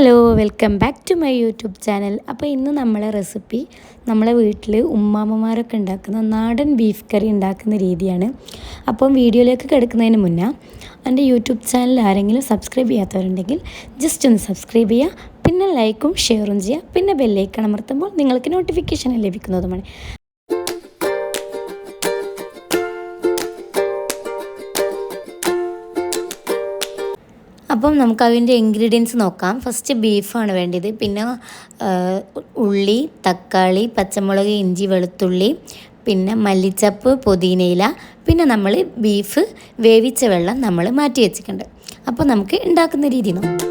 Hello welcome back to my YouTube channel. അപ്പോൾ ഇന്ന് നമ്മളെ റെസിപ്പി നമ്മളെ വീട്ടിൽ ഉമ്മാമ്മമാരൊക്കെ ഉണ്ടാക്കുന്ന നാടൻ ബീഫ് കറി ഉണ്ടാക്കുന്ന രീതിയാണ്. അപ്പം വീഡിയോയിലേക്ക് കിടക്കുന്നതിന് മുന്നേ എൻ്റെ യൂട്യൂബ് ചാനൽ ആരെങ്കിലും സബ്സ്ക്രൈബ് ചെയ്യാത്തവരുണ്ടെങ്കിൽ ജസ്റ്റ് ഒന്ന് സബ്സ്ക്രൈബ് ചെയ്യുക, പിന്നെ ലൈക്കും ഷെയറും ചെയ്യുക, പിന്നെ ബെല്ലൈക്കൺ അമർത്തുമ്പോൾ നിങ്ങൾക്ക് നോട്ടിഫിക്കേഷൻ ലഭിക്കുന്നതുമാണ്. അപ്പം നമുക്ക് അതിൻ്റെ ഇൻഗ്രീഡിയൻസ് നോക്കാം. ഫസ്റ്റ് ബീഫാണ് വേണ്ടത്. പിന്നെ ഉള്ളി, തക്കാളി, പച്ചമുളക്, ഇഞ്ചി, വെളുത്തുള്ളി, പിന്നെ മല്ലിച്ചപ്പ്, പുതിനയില, പിന്നെ നമ്മൾ ബീഫ് വേവിച്ച വെള്ളം നമ്മൾ മാറ്റി വെച്ചിട്ടുണ്ട്. അപ്പോൾ നമുക്ക് ഉണ്ടാക്കുന്ന രീതി നോക്കാം.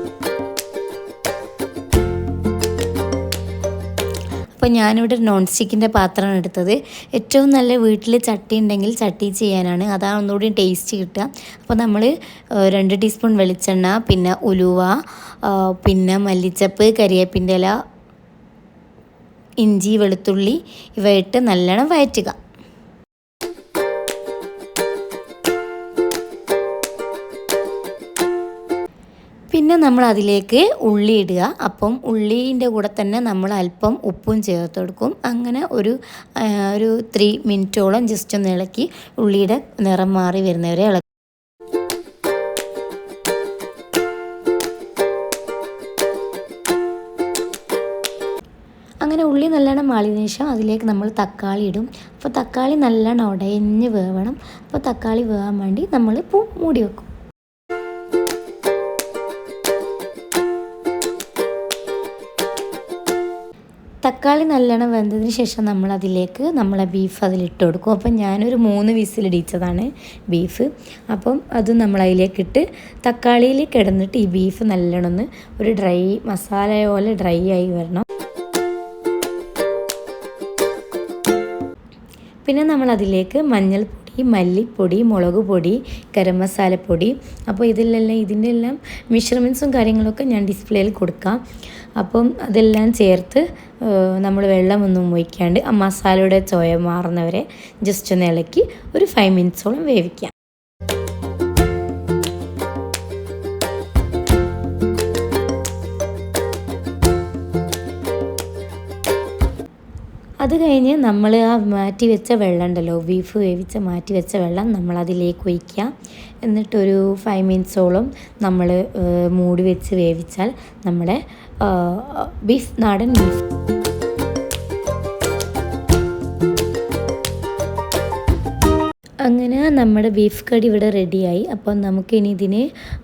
അപ്പോൾ ഞാനിവിടെ നോൺ സ്റ്റിക്കിൻ്റെ പാത്രമാണ് എടുത്തത്. ഏറ്റവും നല്ല വീട്ടിൽ ചട്ടി ഉണ്ടെങ്കിൽ ചട്ടി ചെയ്യാനാണ്, അതാണ് ഒന്നുകൂടി ടേസ്റ്റ് കിട്ടുക. അപ്പോൾ നമ്മൾ 2 ടീസ്പൂൺ വെളിച്ചെണ്ണ, പിന്നെ ഉലുവ, പിന്നെ മല്ലിച്ചപ്പ്, കരിവേപ്പിൻ്റെ ഇല, ഇഞ്ചി, വെളുത്തുള്ളി ഇവ ഇട്ട് നല്ലോണം വഴറ്റുക. പിന്നെ നമ്മൾ അതിലേക്ക് ഉള്ളി ഇടുക. അപ്പം ഉള്ളീൻ്റെ കൂടെ തന്നെ നമ്മൾ അല്പം ഉപ്പും ചേർത്ത് കൊടുക്കും. അങ്ങനെ ഒരു 3 മിനിറ്റോളം ജസ്റ്റ് ഒന്ന് ഇളക്കി ഉള്ളിയുടെ നിറം മാറി വരുന്നവരെ ഇളക്കി. അങ്ങനെ ഉള്ളി നല്ലോണം മാളിയതിനു ശേഷം അതിലേക്ക് നമ്മൾ തക്കാളി ഇടും. അപ്പോൾ തക്കാളി നല്ലോണം ഉടയഞ്ഞ് വേവണം. അപ്പോൾ തക്കാളി വേവാൻ വേണ്ടി നമ്മൾ മൂടി വെക്കും. തക്കാളി നല്ലോണം വെന്തതിന് ശേഷം നമ്മളതിലേക്ക് നമ്മളെ ബീഫ് അതിലിട്ട് കൊടുക്കും. അപ്പം ഞാനൊരു 3 വിസിലിടിച്ചതാണ് ബീഫ്. അപ്പം അത് നമ്മളതിലേക്കിട്ട് തക്കാളിയിൽ കിടന്നിട്ട് ഈ ബീഫ് നല്ലോണം ഒന്ന് ഒരു മസാല പോലെ ഡ്രൈ ആയി വരണം. പിന്നെ നമ്മളതിലേക്ക് മഞ്ഞൾപ്പൊടി, മല്ലിപ്പൊടി, മുളക് പൊടി, ഗരം മസാലപ്പൊടി, അപ്പോൾ ഇതിൻ്റെ എല്ലാം മെഷർമെൻറ്റ്സും കാര്യങ്ങളൊക്കെ ഞാൻ ഡിസ്പ്ലേയിൽ കൊടുക്കാം. അപ്പം അതെല്ലാം ചേർത്ത് നമ്മൾ വെള്ളമൊന്നും ഒഴിക്കാണ്ട് ആ മസാലയുടെ ചോയ മാറുന്നവരെ ജസ്റ്റ് ഒന്ന് ഇളക്കി ഒരു 5 മിനിറ്റ്സോളം വേവിക്കാം. അത് കഴിഞ്ഞ് നമ്മൾ ആ മാറ്റി വെച്ച വെള്ളം ഉണ്ടല്ലോ, ബീഫ് വേവിച്ച് മാറ്റി വെച്ച വെള്ളം നമ്മളതിലേക്ക് ഒഴിക്കുക. എന്നിട്ടൊരു 5 മിനിറ്റ്സോളം നമ്മൾ മൂടി വെച്ച് വേവിച്ചാൽ നമ്മുടെ നാടൻ ബീഫ്. അങ്ങനെ നമ്മുടെ ബീഫ് കറി ഇവിടെ റെഡിയായി. അപ്പം നമുക്കിനി ഇതിന്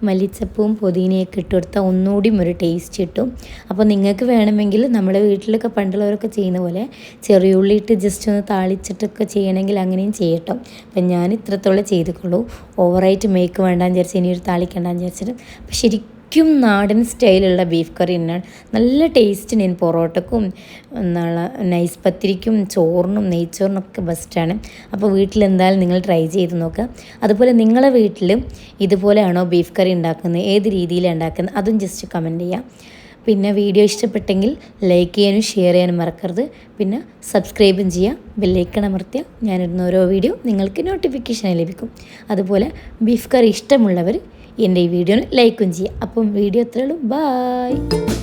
മല്ലിച്ചപ്പും പുതിനയൊക്കെ ഇട്ട് കൊടുത്താൽ ഒന്നുകൂടി ഒരു ടേസ്റ്റ് കിട്ടും. അപ്പോൾ നിങ്ങൾക്ക് വേണമെങ്കിൽ നമ്മുടെ വീട്ടിലൊക്കെ പണ്ടുള്ളവരൊക്കെ ചെയ്യുന്ന പോലെ ചെറിയുള്ളി ഇട്ട് ജസ്റ്റ് ഒന്ന് താളിച്ചിട്ടൊക്കെ ചെയ്യണമെങ്കിൽ അങ്ങനെയും ചെയ്യട്ടോ. അപ്പം ഞാൻ ഇത്രത്തോളം ചെയ്തിട്ടുള്ളൂ. ഓവറായിട്ട് മേക്ക് വേണ്ടാന്ന് വിചാരിച്ച് ഇനിയൊരു താളിക്കണ്ടെന്ന് വിചാരിച്ചിട്ട്. അപ്പം ശരിക്കും നാടൻ സ്റ്റൈലുള്ള ബീഫ് കറി തന്നെയാണ്. നല്ല ടേസ്റ്റ്. ഞാൻ പൊറോട്ടക്കും നൈസ് പത്തിരിക്കും ചോറിനും നെയ്ച്ചോറിനൊക്കെ ബെസ്റ്റാണ്. അപ്പോൾ വീട്ടിലെന്തായാലും നിങ്ങൾ ട്രൈ ചെയ്ത് നോക്കുക. അതുപോലെ നിങ്ങളെ വീട്ടിലും ഇതുപോലെയാണോ ബീഫ് കറി ഉണ്ടാക്കുന്നത്, ഏത് രീതിയിലാണ് ഉണ്ടാക്കുന്നത്, അതും ജസ്റ്റ് കമൻറ്റ് ചെയ്യാം. പിന്നെ വീഡിയോ ഇഷ്ടപ്പെട്ടെങ്കിൽ ലൈക്ക് ചെയ്യാനും ഷെയർ ചെയ്യാനും മറക്കരുത്. പിന്നെ സബ്സ്ക്രൈബും ചെയ്യുക, ബെല്ലൈക്കൺ അമർത്തിയാൽ ഞാനിടുന്ന ഓരോ വീഡിയോ നിങ്ങൾക്ക് നോട്ടിഫിക്കേഷൻ ലഭിക്കും. അതുപോലെ ബീഫ് കറി ഇഷ്ടമുള്ളവർ എൻ്റെ ഈ വീഡിയോന് ലൈക്കും ചെയ്യുക. അപ്പം വീഡിയോ അത്രയേ ഉള്ളൂ. ബായ്.